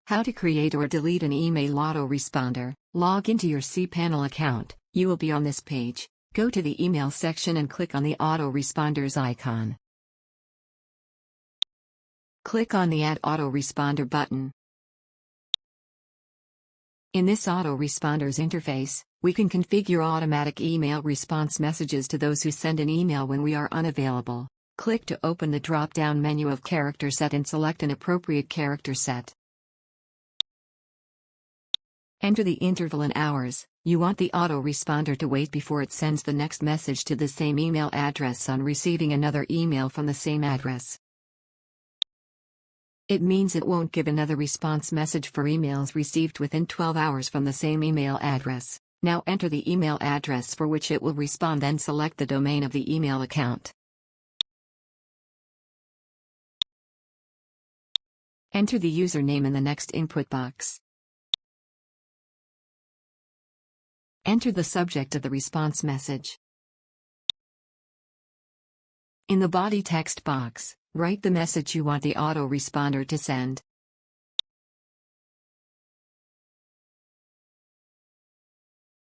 How to create or delete an email autoresponder. Log into your cPanel account. You will be on this page. Go to the email section and click on the autoresponders icon. Click on the Add Autoresponder button. In this autoresponders interface, we can configure automatic email response messages to those who send an email when we are unavailable. Click to open the drop-down menu of character set and select an appropriate character set. Enter the interval in hours. You want the autoresponder to wait before it sends the next message to the same email address on receiving another email from the same address. It means it won't give another response message for emails received within 12 hours from the same email address. Now enter the email address for which it will respond, then select the domain of the email account. Enter the username in the next input box. Enter the subject of the response message. In the body text box, write the message you want the autoresponder to send.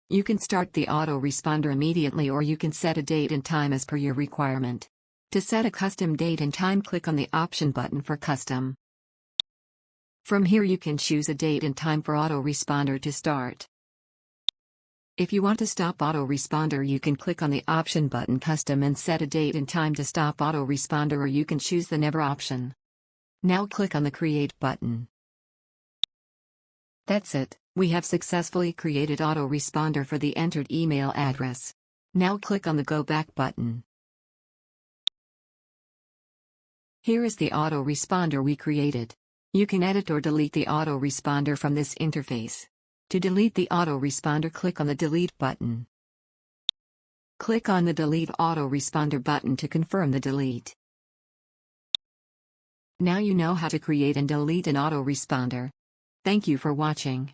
You can start the autoresponder immediately, or you can set a date and time as per your requirement. To set a custom date and time, click on the option button for custom. From here you can choose a date and time for autoresponder to start. If you want to stop autoresponder, you can click on the option button custom and set a date and time to stop autoresponder, or you can choose the never option. Now click on the create button. That's it. We have successfully created autoresponder for the entered email address. Now click on the go back button. Here is the autoresponder we created. You can edit or delete the autoresponder from this interface. To delete the autoresponder, click on the delete button. Click on the delete autoresponder button to confirm the delete. Now you know how to create and delete an autoresponder. Thank you for watching.